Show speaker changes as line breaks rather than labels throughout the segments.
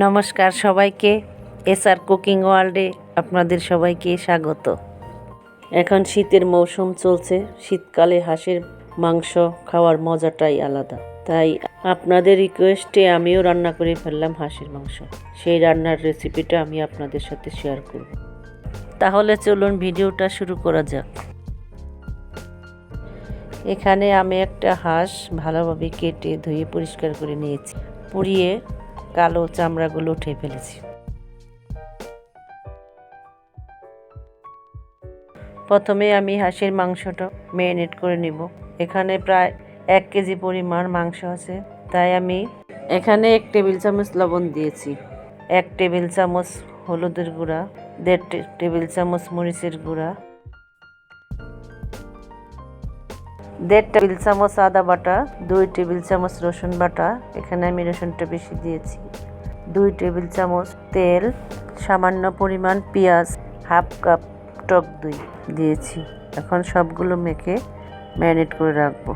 নমস্কার সবাইকে, SR cooking ওয়ার্ল্ডে আপনাদের সবাইকে স্বাগত। এখন শীতের মৌসুম চলছে। শীতকালে হাঁসের মাংস খাওয়ার মজাটাই আলাদা। তাই আপনাদের রিকোয়েস্টে আমিও রান্না করে ফেললাম হাঁসের মাংস। সেই রান্নার রেসিপিটা আমি আপনাদের সাথে শেয়ার করব। তাহলে চলুন ভিডিওটা শুরু করা যাক। এখানে আমি একটা হাঁস ভালোভাবে কেটে ধুয়ে পরিষ্কার করে নিয়েছি। পুড়িয়ে কালো চামড়াগুলো উঠে ফেলেছি। প্রথমে আমি হাঁসের মাংসটা ম্যারিনেট করে নিব। এখানে প্রায় 1 কেজি পরিমাণ মাংস আছে, তাই আমি এখানে 1 টেবিল চামচ লবণ দিয়েছি, 1 টেবিল চামচ হলুদের গুঁড়া, 1.5 টেবিল চামচ মরিচের গুঁড়া, 1.5 টেবিল চামচ আদা বাটা, 2 টেবিল চামচ রসুন বাটা। এখানে আমি রসুনটা বেশি দিয়েছি। 2 টেবিল চামচ তেল, সামান্য পরিমাণ পেঁয়াজ, হাফ কাপ টক দই দিয়েছি। এখন সবগুলো মেখে ম্যারিনেট করে রাখবো।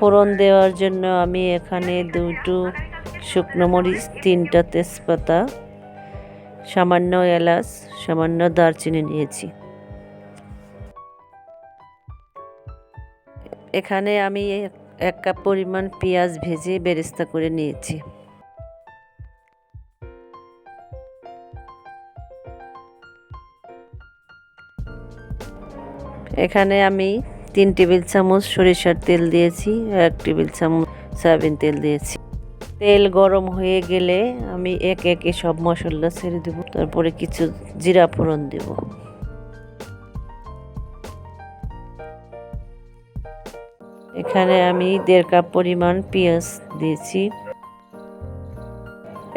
ফোড়ন দেওয়ার জন্য আমি এখানে 2টো শুকনো মরিচ, 3টা তেজপাতা, সামান্য এলাচ, সামান্য দারচিনি নিয়েছি। এখানে আমি 1 কাপ পরিমাণ পেঁয়াজ ভেজে বেরেস্তা করে নিয়েছি। এখানে আমি 3 টেবিল চামচ সরিষার তেল দিয়েছি, 1 টেবিল চামচ সয়াবিন তেল দিয়েছি। তেল গরম হয়ে গেলে আমি একে একে সব মশলা ছেড়ে দেব। তারপরে কিছু জিরা ফোড়ন দেব। এখানে আমি 1.5 কাপ পরিমাণ পেঁয়াজ দিয়েছি,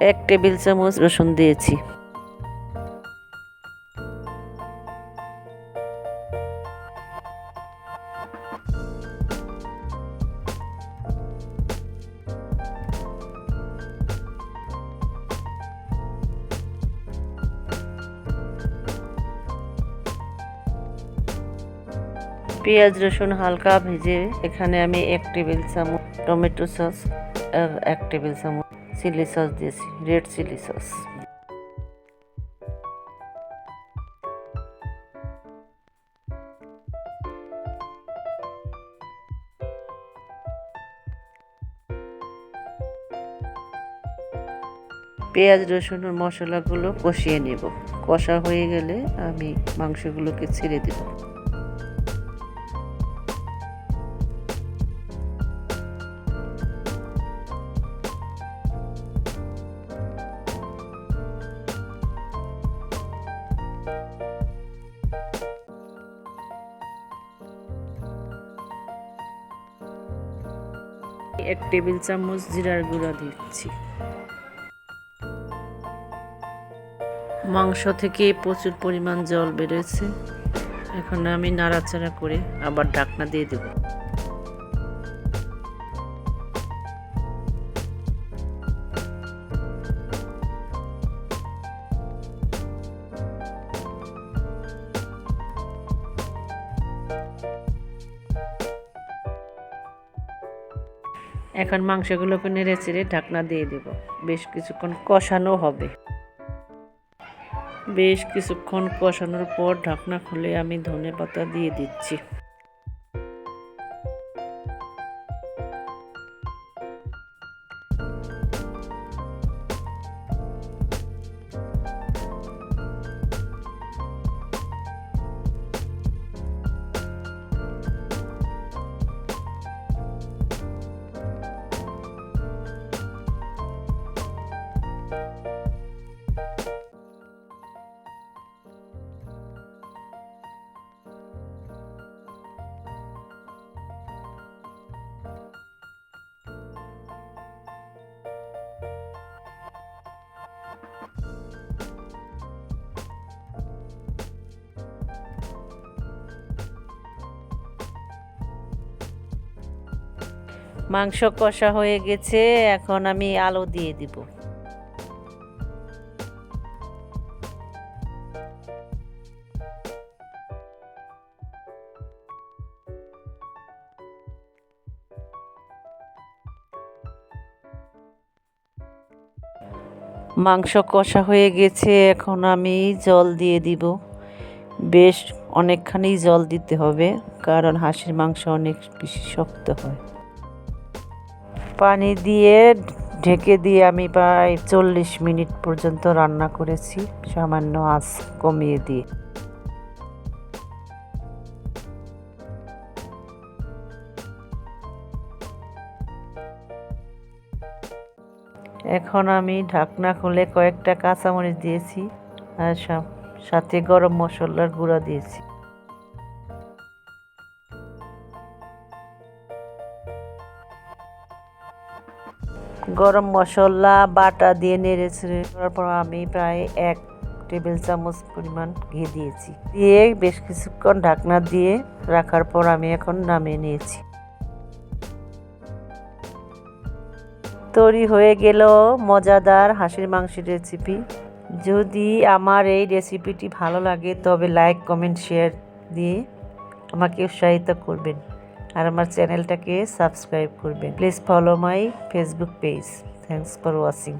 1 টেবিল চামচ রসুন দিয়েছি। পেঁয়াজ রসুন হালকা ভেজে এখানে আমি 1 টেবিল চামচ টমেটো সস, 1 টেবিল চামচ চিলি সস দিয়েছি, রেড চিলি সস। পেঁয়াজ রসুনের মশলাগুলো কষিয়ে নেব। কষা হয়ে গেলে আমি মাংসগুলোকে ছেড়ে দেব। এক টেবিল চামচ জিরার গুঁড়া দিচ্ছি। মাংস থেকে প্রচুর পরিমাণ জল বেরোচ্ছে। এখন আমি নাড়াচাড়া করে আবার ঢাকনা দিয়ে দেব। এখন মাংসগুলোকে নেড়ে চেড়ে ঢাকনা দিয়ে দেব। বেশ কিছুক্ষণ কষানো হবে। বেশ কিছুক্ষণ কষানোর পর ঢাকনা খুলে আমি ধনেপাতা দিয়ে দিচ্ছি। মাংস কষা হয়ে গেছে, এখন আমি আলু দিয়ে দিব। মাংস কষা হয়ে গেছে, এখন আমি জল দিয়ে দিব। বেশ অনেকখানি জল দিতে হবে, কারণ হাঁসের মাংস অনেক বেশি শক্ত হয়। পানি দিয়ে ঢেকে দিয়ে আমি প্রায় 40 মিনিট পর্যন্ত রান্না করেছি, সামান্য আঁচ কমিয়ে দিয়ে। এখন আমি ঢাকনা খুলে কয়েকটা কাঁচামরিচ দিয়েছি, আর সাথে গরম মশলার গুঁড়া দিয়েছি। গরম মশলা বাটা দিয়ে নেড়েছে করার পর আমি প্রায় 1 টেবিল চামচ পরিমাণ ঘি দিয়েছি। দিয়ে বেশ কিছুক্ষণ ঢাকনা দিয়ে রাখার পর আমি এখন নামিয়ে নিয়েছি। তৈরি হয়ে গেল মজাদার হাঁসের মাংসের রেসিপি। যদি আমার এই রেসিপিটি ভালো লাগে তবে লাইক, কমেন্ট, শেয়ার দিয়ে আমাকে উৎসাহিত করবেন, আর আমার চ্যানেলটাকে সাবস্ক্রাইব করবেন। Please follow my Facebook page. Thanks for watching.